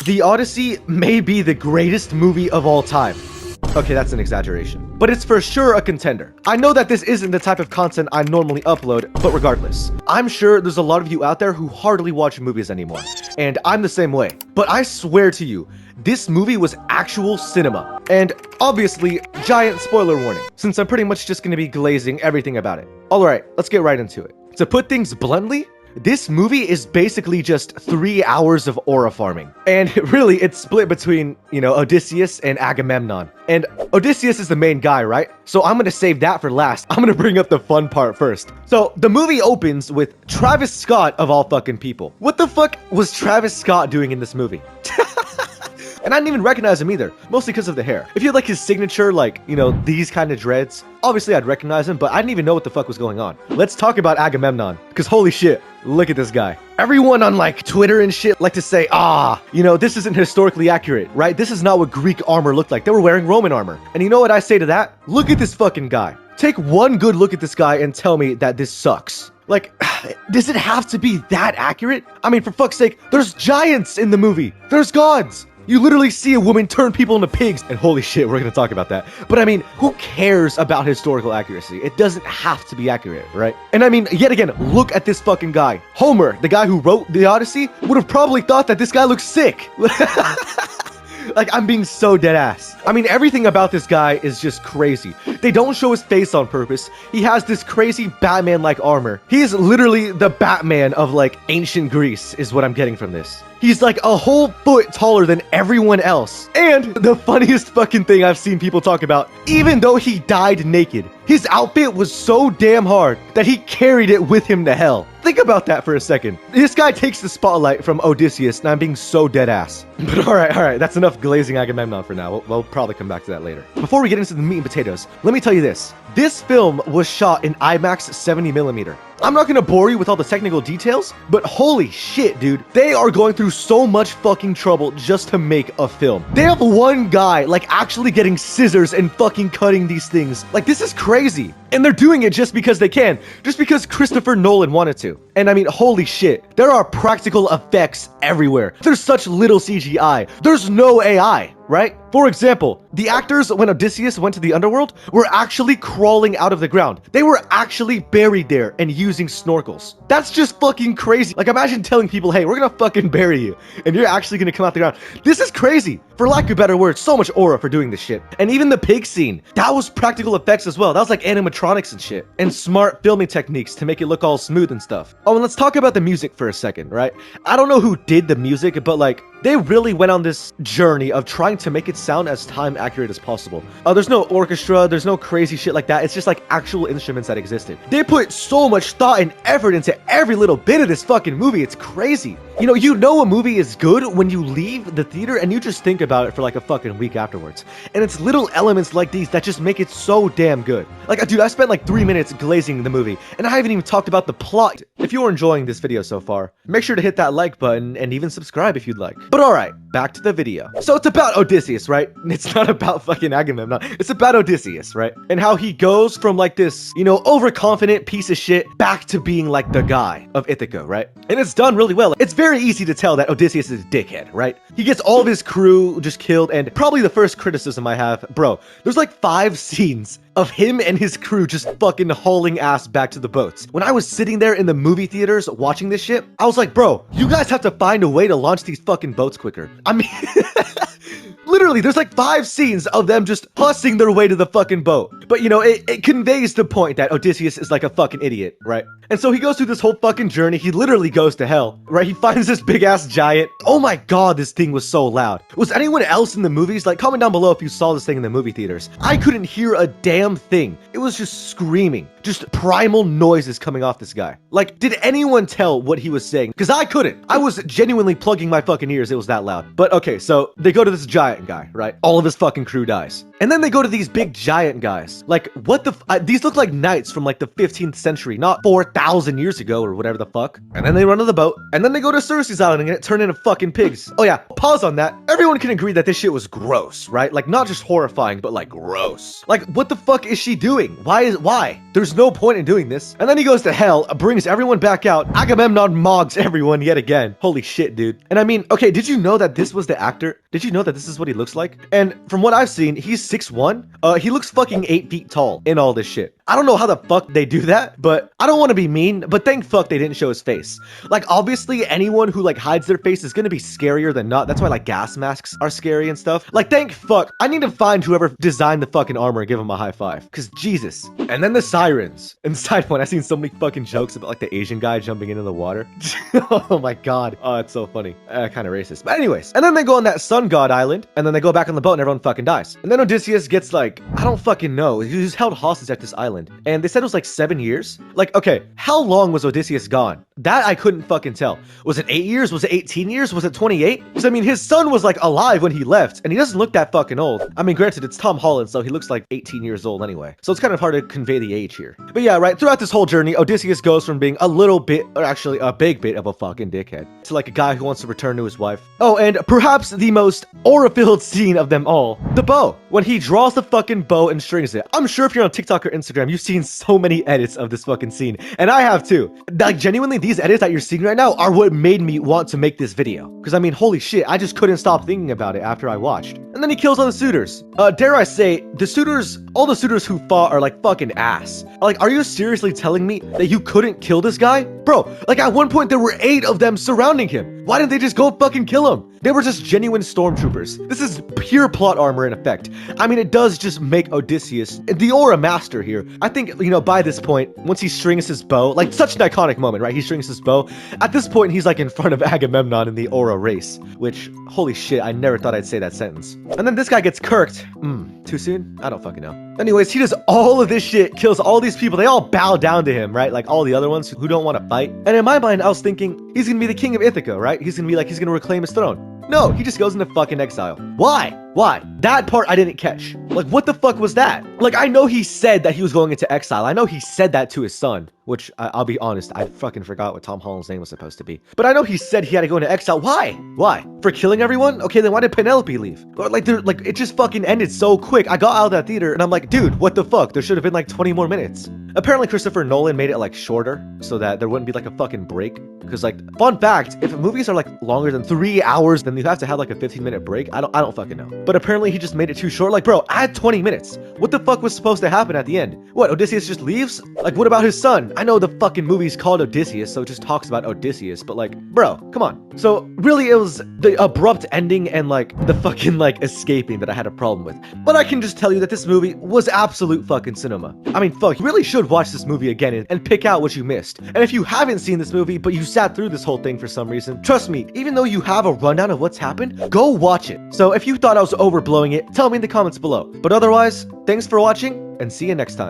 The Odyssey may be the greatest movie of all time. Okay, that's an exaggeration, but it's for sure a contender. I know that this isn't the type of content I normally upload, but regardless, I'm sure there's a lot of you out there who hardly watch movies anymore, and I'm the same way. But I swear to you, this movie was actual cinema. And obviously, giant spoiler warning, since I'm pretty much just going to be glazing everything about it. Alright, let's get right into it. To put things bluntly, this movie is basically just 3 hours of aura farming. And really, it's split between, Odysseus and Agamemnon. And Odysseus is the main guy, right? So I'm gonna save that for last. I'm gonna bring up the fun part first. So the movie opens with Travis Scott of all fucking people. What the fuck was Travis Scott doing in this movie? And I didn't even recognize him either, mostly because of the hair. If you had like his signature, like, these kind of dreads, obviously I'd recognize him, but I didn't even know what the fuck was going on. Let's talk about Agamemnon, because holy shit, look at this guy. Everyone on like Twitter and shit like to say, this isn't historically accurate, right? This is not what Greek armor looked like. They were wearing Roman armor. And you know what I say to that? Look at this fucking guy. Take one good look at this guy and tell me that this sucks. Like, does it have to be that accurate? I mean, for fuck's sake, there's giants in the movie. There's gods. You literally see a woman turn people into pigs. And holy shit, we're gonna talk about that. But I mean, who cares about historical accuracy? It doesn't have to be accurate, right? And I mean, yet again, look at this fucking guy. Homer, the guy who wrote the Odyssey, would have probably thought that this guy looks sick. Like, I'm being so dead ass. I mean, everything about this guy is just crazy. They don't show his face on purpose. He has this crazy Batman-like armor. He is literally the Batman of, like, ancient Greece, is what I'm getting from this. He's like a whole foot taller than everyone else. And the funniest fucking thing I've seen people talk about, even though he died naked, his outfit was so damn hard that he carried it with him to hell. Think about that for a second. This guy takes the spotlight from Odysseus, and I'm being so dead ass. But alright, that's enough glazing Agamemnon for now. We'll probably come back to that later. Before we get into the meat and potatoes, let me tell you this. This film was shot in IMAX 70mm. I'm not gonna bore you with all the technical details, but holy shit, dude. They are going through so much fucking trouble just to make a film. They have one guy, like, actually getting scissors and fucking cutting these things. Like, this is crazy. And they're doing it just because they can. Just because Christopher Nolan wanted to. And I mean, holy shit. There are practical effects everywhere. There's such little CGI. There's no AI, right? For example, the actors, when Odysseus went to the underworld, were actually crawling out of the ground. They were actually buried there and using snorkels. That's just fucking crazy. Like, imagine telling people, hey, we're gonna fucking bury you, and you're actually gonna come out the ground. This is crazy. For lack of a better word, so much aura for doing this shit. And even the pig scene, that was practical effects as well. That was like animatronics and shit. And smart filming techniques to make it look all smooth and stuff. Oh, and let's talk about the music for a second, right? I don't know who did the music, but like, they really went on this journey of trying to make it sound as time accurate as possible. There's no orchestra, there's no crazy shit like that. It's just like actual instruments that existed. They put so much thought and effort into every little bit of this fucking movie. It's crazy. You know a movie is good when you leave the theater and you just think about it for like a fucking week afterwards. And it's little elements like these that just make it so damn good. Like, dude, I spent like 3 minutes glazing the movie, and I haven't even talked about the plot. If you're enjoying this video so far, make sure to hit that like button and even subscribe if you'd like. But alright, back to the video. So it's about Odysseus, right? It's not about fucking Agamemnon. It's about Odysseus, right? And how he goes from like this, overconfident piece of shit back to being like the guy of Ithaca, right? And it's done really well. It's very easy to tell that Odysseus is a dickhead, right? He gets all of his crew just killed, and probably the first criticism I have, bro, there's like 5 scenes of him and his crew just fucking hauling ass back to the boats. When I was sitting there in the movie theaters watching this shit, I was like, bro, you guys have to find a way to launch these fucking boats quicker. I mean, literally, there's like 5 scenes of them just pussing their way to the fucking boat. But it conveys the point that Odysseus is like a fucking idiot, right? And so he goes through this whole fucking journey. He literally goes to hell, right? He finds this big ass giant. Oh my god, this thing was so loud. Was anyone else in the movies? Like, comment down below if you saw this thing in the movie theaters. I couldn't hear a damn thing. It was just screaming. Just primal noises coming off this guy. Like, did anyone tell what he was saying? Because I couldn't. I was genuinely plugging my fucking ears. It was that loud. But okay, so they go to this giant guy, right? All of his fucking crew dies. And then they go to these big giant guys. Like, what the these look like knights from like the 15th century, not 4,000 years ago or whatever the fuck. And then they run to the boat. And then they go to Circe's island and get turned into fucking pigs. Oh yeah, pause on that. everyone can agree that this shit was gross, right? Like, not just horrifying, but like gross. Like, what the fuck is she doing? Why? There's no point in doing this. And then he goes to hell, brings everyone back out. Agamemnon mogs everyone yet again. Holy shit, dude. And I mean, okay, did you know that this was the actor? Did you know that this is what he looks like? And from what I've seen, he's 6'1". He looks fucking 8 feet tall in all this shit. I don't know how the fuck they do that, but I don't want to be mean, but thank fuck they didn't show his face. Like, obviously, anyone who like hides their face is gonna be scarier than not. That's why like gas masks are scary and stuff. Like, thank fuck. I need to find whoever designed the fucking armor and give him a high five. Cause Jesus. And then the sirens. And side point, I've seen so many fucking jokes about like the Asian guy jumping into the water. Oh my god. Oh, it's so funny. Kind of racist. But anyways. And then they go on that sun god island, and then they go back on the boat and everyone fucking dies. And then Odysseus gets like, I don't fucking know. He was held hostage at this island. And they said it was like 7 years. Like, okay, how long was Odysseus gone? That I couldn't fucking tell. Was it 8 years? Was it 18 years? Was it 28? Because I mean, his son was like alive when he left, and he doesn't look that fucking old. I mean, granted, it's Tom Holland, so he looks like 18 years old anyway. So it's kind of hard to convey the age here. But yeah, right, throughout this whole journey, Odysseus goes from being a little bit, or actually a big bit of a fucking dickhead, to like a guy who wants to return to his wife. Oh, and perhaps the most aura-filled scene of them all, the bow. When he draws the fucking bow and strings it. I'm sure if you're on TikTok or Instagram, you've seen so many edits of this fucking scene, and I have too. Like, genuinely, these edits that you're seeing right now are what made me want to make this video. Because I mean, holy shit, I just couldn't stop thinking about it after I watched. And then he kills all the suitors. Dare I say, the suitors, all the suitors who fought are like fucking ass. Like, are you seriously telling me that you couldn't kill this guy? Bro, like at one point there were 8 of them surrounding him. Why didn't they just go fucking kill him? They were just genuine stormtroopers. This is pure plot armor in effect. I mean, it does just make Odysseus the aura master here. I think, you know, by this point, once he strings his bow, like such an iconic moment, right? He strings his bow. At this point, he's like in front of Agamemnon in the aura race, which, holy shit, I never thought I'd say that sentence. And then this guy gets kirked. Too soon? I don't fucking know. Anyways, he does all of this shit, kills all these people. They all bow down to him, right? Like all the other ones who don't want to fight. And in my mind, I was thinking, he's gonna be the king of Ithaca, right? He's gonna reclaim his throne. No, he just goes into fucking exile. Why? That part I didn't catch. Like, what the fuck was that? Like, I know he said that he was going into exile. I know he said that to his son, which I'll be honest, I fucking forgot what Tom Holland's name was supposed to be. But I know he said he had to go into exile. Why? For killing everyone? Okay, then why did Penelope leave? Or like, it just fucking ended so quick. I got out of that theater and I'm like, dude, what the fuck? There should have been like 20 more minutes. Apparently Christopher Nolan made it like shorter so that there wouldn't be like a fucking break. Because like, fun fact, if movies are like longer than 3 hours, then you have to have like a 15-minute break. I don't fucking know. But apparently he just made it too short. Like, bro, add 20 minutes. What the fuck was supposed to happen at the end? What, Odysseus just leaves? Like, what about his son? I know the fucking movie's called Odysseus, so it just talks about Odysseus, but like, bro, come on. So really it was the abrupt ending and like the fucking like escaping that I had a problem with. But I can just tell you that this movie was absolute fucking cinema. I mean, fuck, you really should watch this movie again and pick out what you missed. And if you haven't seen this movie, but you sat through this whole thing for some reason, trust me, even though you have a rundown of what's happened, go watch it. So if you thought I was overblowing it, tell me in the comments below. But otherwise, thanks for watching and see you next time.